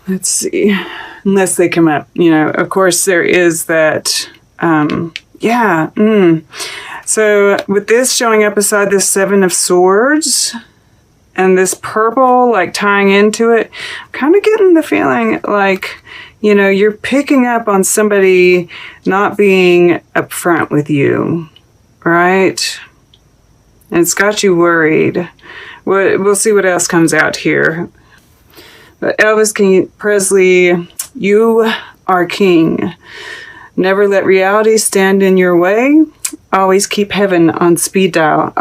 let's see, unless they come up, you know, of course there is that, So with this showing up beside this Seven of Swords and this purple, like tying into it, I'm kind of getting the feeling like, you know, you're picking up on somebody not being upfront with you, right? And it's got you worried. We'll see what else comes out here. But Elvis King Presley, you are king. Never let reality stand in your way. Always keep heaven on speed dial.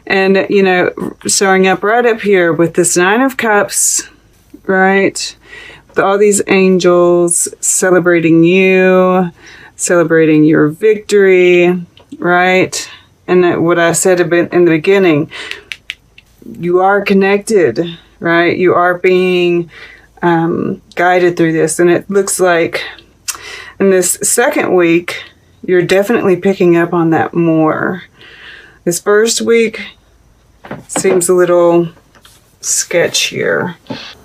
And, you know, showing up right up here with this Nine of Cups, right? With all these angels celebrating you, celebrating your victory, right? And what I said a bit in the beginning, you are connected, right? You are being guided through this. And it looks like in this second week, you're definitely picking up on that more. This first week seems a little sketchier.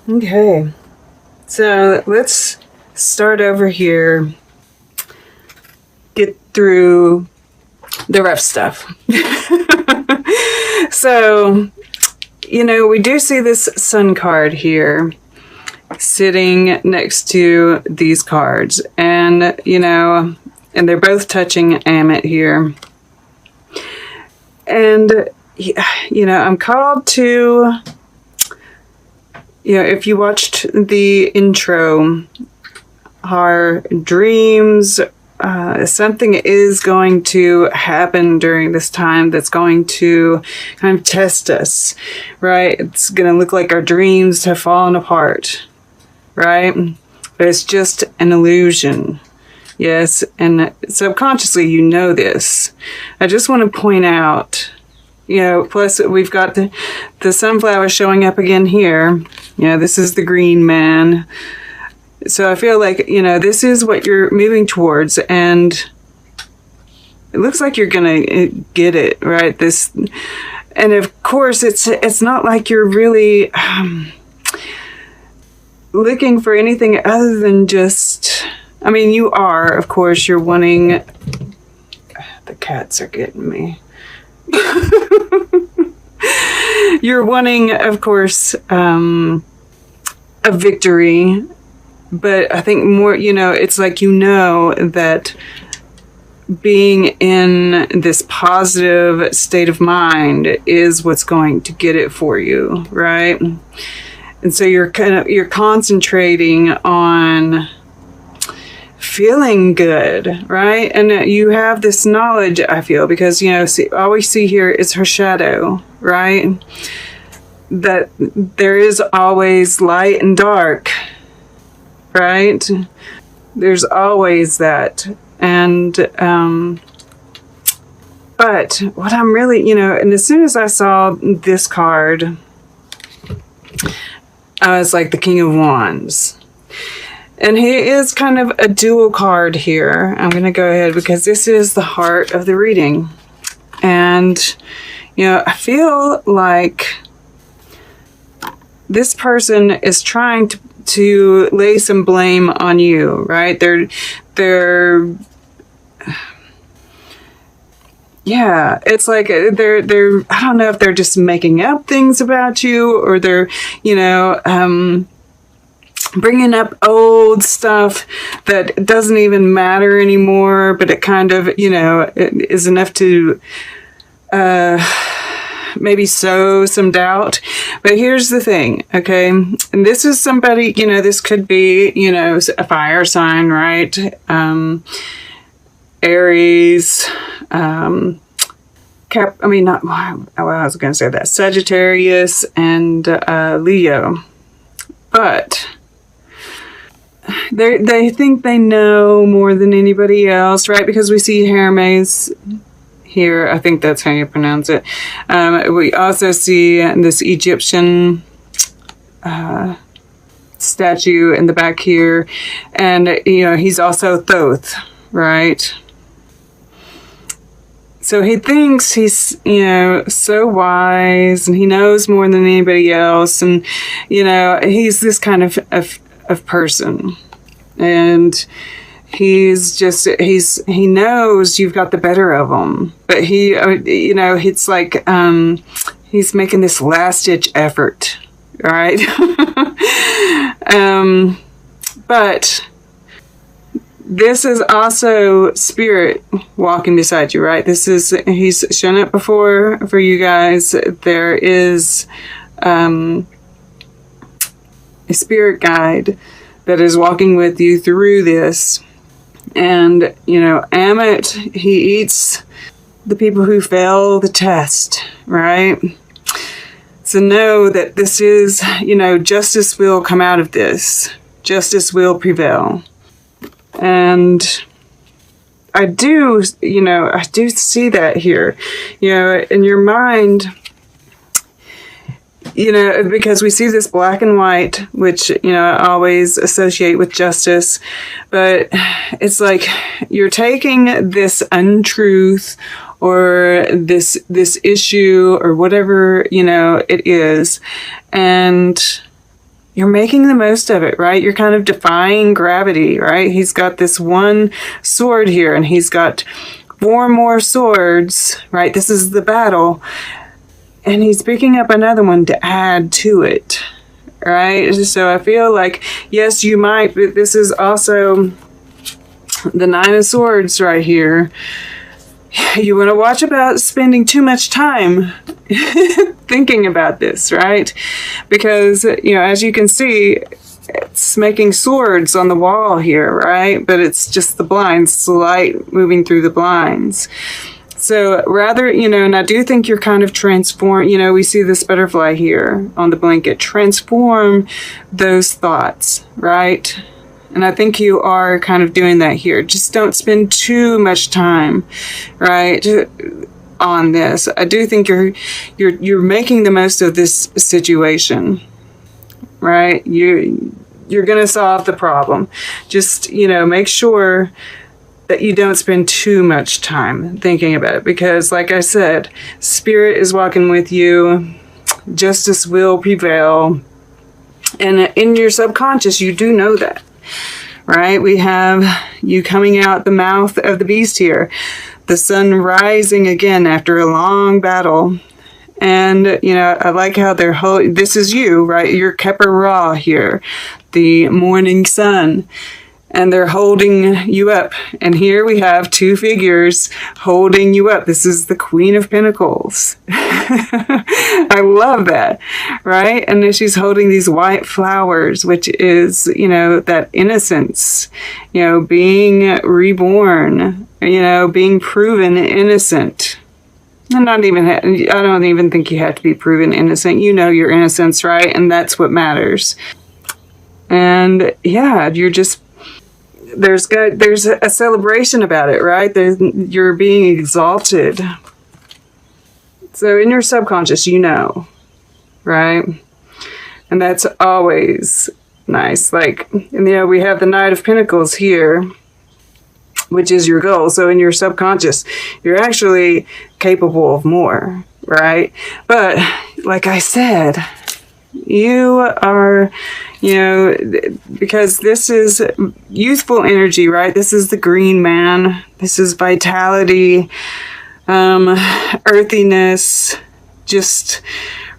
Okay, so let's start over here. Get through the rough stuff. So, you know, we do see this Sun card here sitting next to these cards. And, you know, and they're both touching Amit here. And, you know, I'm called to, you know, if you watched the intro, our dreams, something is going to happen during this time that's going to kind of test us, right? It's going to look like our dreams have fallen apart, right? But it's just an illusion. Yes, and subconsciously you know this. I just want to point out, you know, plus we've got the sunflower showing up again here. You know, this is the green man. So I feel like, you know, this is what you're moving towards, and it looks like you're going to get it, right? This, and of course, it's not like you're really looking for anything other than just, I mean, you are, of course, you're wanting, the cats are getting me. You're wanting, of course, a victory, but I think more, you know, it's like, you know, that being in this positive state of mind is what's going to get it for you, right? And so you're concentrating on feeling good, right? And you have this knowledge, I feel, because, you know, all we see here is her shadow, right? That there is always light and dark, right? There's always that. And, but what I'm really, you know, and as soon as I saw this card, I was like the King of Wands. And he is kind of a dual card here. I'm going to go ahead because this is the heart of the reading. And, you know, I feel like this person is trying to lay some blame on you, right? Yeah, it's like they're I don't know if they're just making up things about you, or they're, you know, bringing up old stuff that doesn't even matter anymore, but it kind of, you know, it is enough to maybe sow some doubt. But here's the thing, okay? And this is somebody, you know, this could be, you know, a fire sign, right? Aries, I was going to say that, Sagittarius and Leo. But they think they know more than anybody else, right? Because we see Hermes here. I think that's how you pronounce it. We also see this Egyptian statue in the back here. And, you know, he's also Thoth, right? So he thinks he's, you know, so wise, and he knows more than anybody else. And, you know, he's this kind of of person. And he knows you've got the better of him, but it's like, he's making this last ditch effort. All right. But this is also spirit walking beside you, right? He's shown it before for you guys. There is, a spirit guide that is walking with you through this. And, Amit, he eats the people who fail the test, right? So know that this is, justice will come out of this. Justice will prevail. And I do see that here, in your mind, because we see this black and white, which, I always associate with justice, but it's like you're taking this untruth or this issue or whatever, it is, and you're making the most of it, right? You're kind of defying gravity, right? He's got this one sword here, and he's got 4 more swords, right? This is the battle. And he's picking up another one to add to it, right? So I feel like, yes, you might, but this is also the 9 of Swords right here. You want to watch about spending too much time thinking about this, right? Because, as you can see, it's making swords on the wall here, right? But it's just the blinds, it's the light moving through the blinds. So rather, and I do think you're kind of transform, we see this butterfly here on the blanket, transform those thoughts, right? And I think you are kind of doing that here. Just don't spend too much time, right, on this. I do think you're making the most of this situation, right? You're going to solve the problem. Just, make sure that you don't spend too much time thinking about it, because like I said, spirit is walking with you. Justice will prevail. And in your subconscious, you do know that, right? We have you coming out the mouth of the beast here. The sun rising again after a long battle. And, I like how they're this is you, right? You're Capricorn here, the morning sun. And they're holding you up. And here we have 2 figures holding you up. This is the Queen of Pentacles. I love that, right? And then she's holding these white flowers, which is, that innocence, being reborn, being proven innocent. I don't even think you have to be proven innocent. You know your innocence, right? And that's what matters. And yeah, you're just, there's a celebration about it, right? You're being exalted. So in your subconscious, right? And that's always nice. Like, we have the Knight of Pentacles here, which is your goal. So in your subconscious, you're actually capable of more, right? But like I said, you are, because this is youthful energy, right? This is the green man. This is vitality, earthiness, just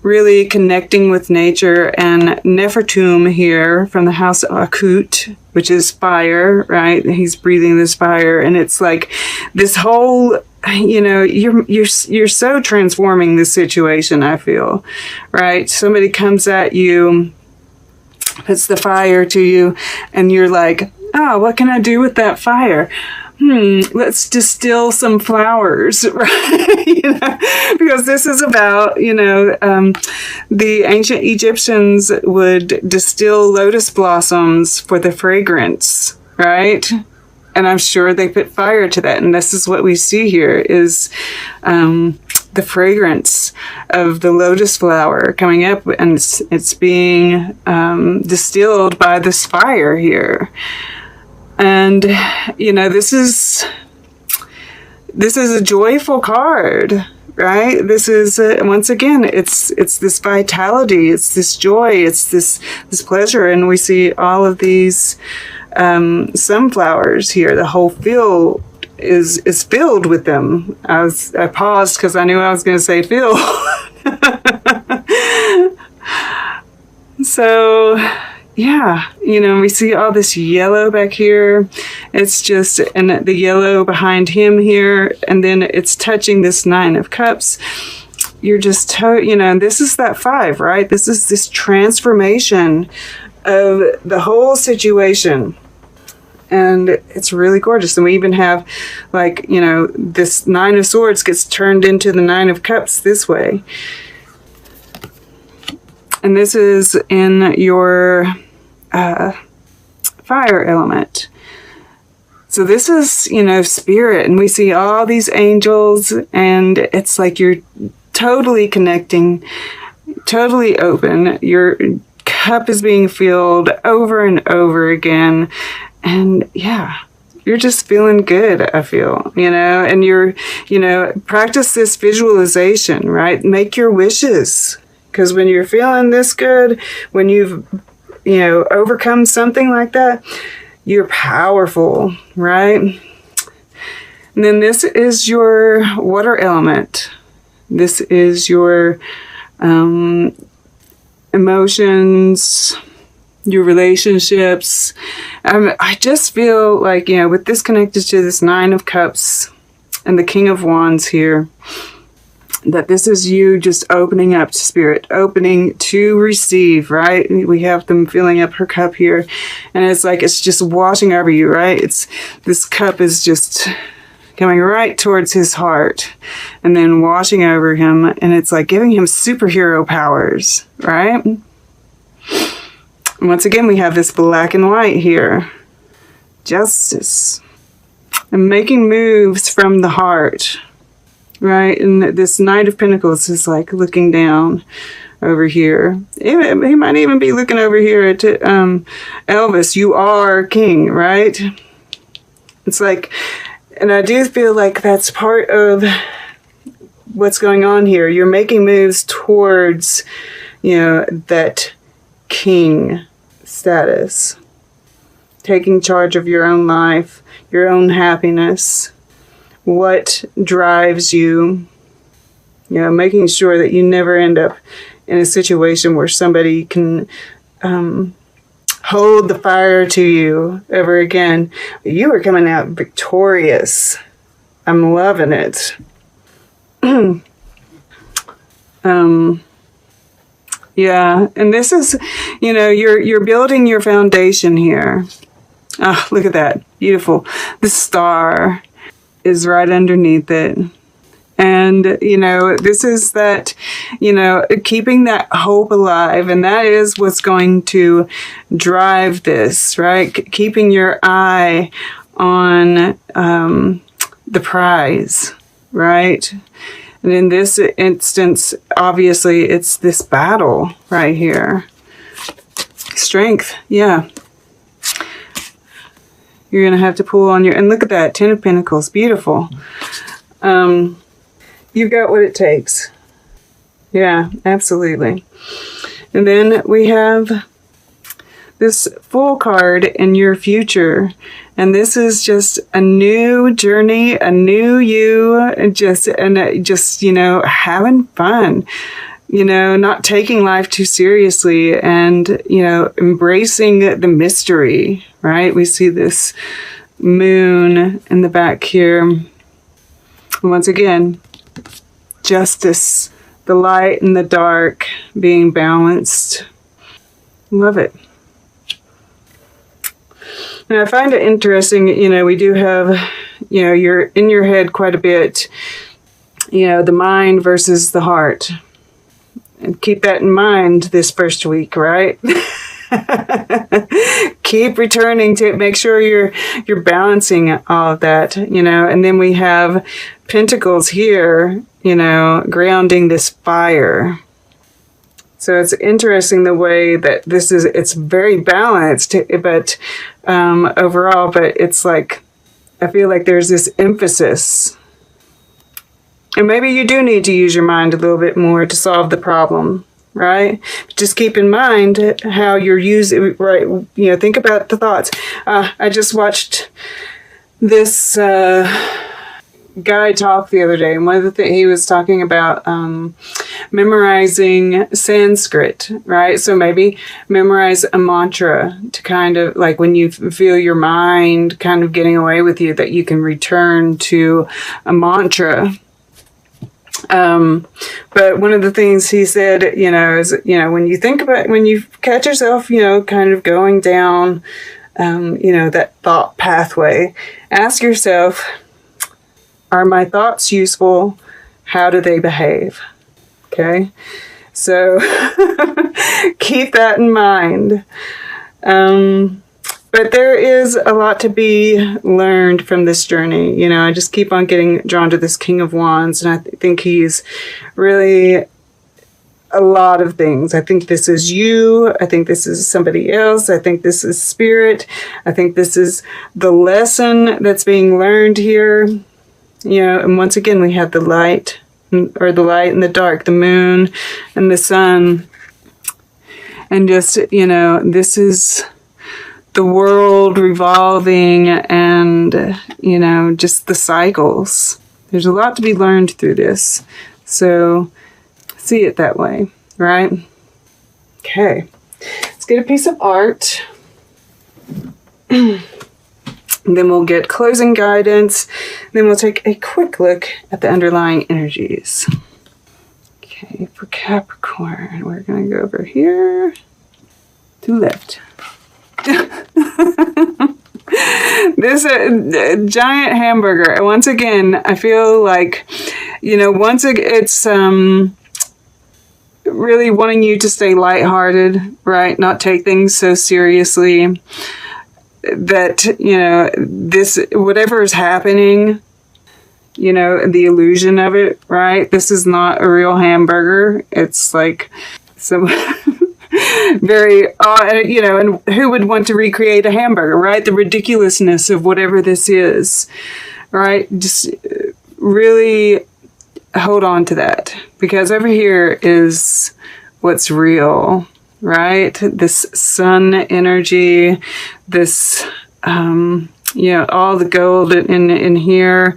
really connecting with nature. And Nefertum here from the house of Akut, which is fire, right? He's breathing this fire, and it's like this whole, you're so transforming this situation, I feel, right? Somebody comes at you, puts the fire to you, and you're like, oh, what can I do with that fire? Let's distill some flowers, right? Because this is about, the ancient Egyptians would distill lotus blossoms for the fragrance, right? And I'm sure they put fire to that. And this is what we see here is the fragrance of the lotus flower coming up, and it's being distilled by this fire here. And, this is a joyful card, right? This is, once again, it's this vitality, it's this joy, it's this pleasure. And we see all of these sunflowers here. The whole field is filled with them. I paused because I knew I was going to say fill. So, yeah, we see all this yellow back here. It's just, and the yellow behind him here, and then it's touching this 9 of Cups. You're just, this is that 5, right? This is this transformation of the whole situation. And it's really gorgeous. And we even have, like, this 9 of Swords gets turned into the 9 of Cups this way. And this is in your fire element. So this is, spirit. And we see all these angels. And it's like you're totally connecting, totally open. Your cup is being filled over and over again. And yeah, you're just feeling good, I feel, and you're, practice this visualization, right? Make your wishes. Because when you're feeling this good, when you've, overcome something like that, you're powerful, right? And then this is your water element. This is your emotions, your relationships. I just feel like, with this connected to this 9 of Cups and the King of Wands here, that this is you just opening up to spirit, opening to receive, right? We have them filling up her cup here, and it's like it's just washing over you, right? This cup is just coming right towards his heart and then washing over him, and it's like giving him superhero powers, right? And once again, we have this black and white here. Justice. And making moves from the heart. Right, and this Knight of Pentacles is like looking down over here. He might even be looking over here at Elvis. You are king, right? It's like, and I do feel like that's part of what's going on here. You're making moves towards, that king status. Taking charge of your own life, your own happiness. What drives you, making sure that you never end up in a situation where somebody can hold the fire to you ever again. You are coming out victorious. I'm loving it. Yeah, and this is, you're building your foundation here. Oh, look at that. Beautiful. The star is right underneath it. And, this is that, keeping that hope alive. And that is what's going to drive this, right? Keeping your eye on the prize, right? And in this instance, obviously, it's this battle right here. Strength, yeah. You're going to have to pull on your... And look at that, 10 of Pentacles. Beautiful. You've got what it takes. Yeah, absolutely. And then we have this Fool card in your future. And this is just a new journey, a new you, and just having fun. Not taking life too seriously and, embracing the mystery, right? We see this moon in the back here. Once again, justice, the light and the dark being balanced. Love it. And I find it interesting, we do have, you're in your head quite a bit, the mind versus the heart. And keep that in mind this first week, right? Keep returning to it. Make sure you're balancing all of that, And then we have Pentacles here, grounding this fire. So it's interesting the way that it's very balanced, but overall, but it's like, I feel like there's this emphasis And maybe you do need to use your mind a little bit more to solve the problem, right? Just keep in mind how you're using, right? Think about the thoughts. I just watched this guy talk the other day, and one of the things he was talking about memorizing Sanskrit, right? So maybe memorize a mantra to kind of like when you feel your mind kind of getting away with you, that you can return to a mantra. But one of the things he said, is, when you think about, when you catch yourself, kind of going down, that thought pathway, ask yourself, are my thoughts useful? How do they behave? Okay. So keep that in mind. But there is a lot to be learned from this journey. I just keep on getting drawn to this King of Wands, and I think he's really a lot of things. I think this is you. I think this is somebody else. I think this is spirit. I think this is the lesson that's being learned here. And once again, we have the light, or the light and the dark, the moon and the sun. And just, this is the world revolving, and, just the cycles. There's a lot to be learned through this. So see it that way, right? Okay. Let's get a piece of art. And then we'll get closing guidance. Then we'll take a quick look at the underlying energies. Okay, for Capricorn, we're going to go over here to left. This giant hamburger. Once again, I feel like, it's really wanting you to stay lighthearted, right? Not take things so seriously. That, this, whatever is happening, the illusion of it, right? This is not a real hamburger. It's like some very, and who would want to recreate a hamburger, right? The ridiculousness of whatever this is, right? Just really hold on to that, because over here is what's real. Right? This sun energy, this, all the gold in here.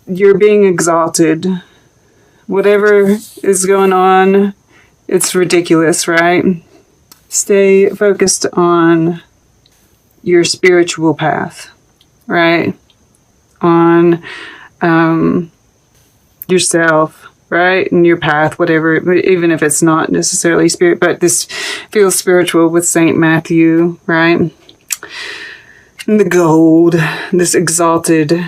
You're being exalted. Whatever is going on, it's ridiculous, right? Stay focused on your spiritual path, right? On yourself. Right? And your path, whatever, even if it's not necessarily spirit, but this feels spiritual with Saint Matthew, right? And the gold, this exalted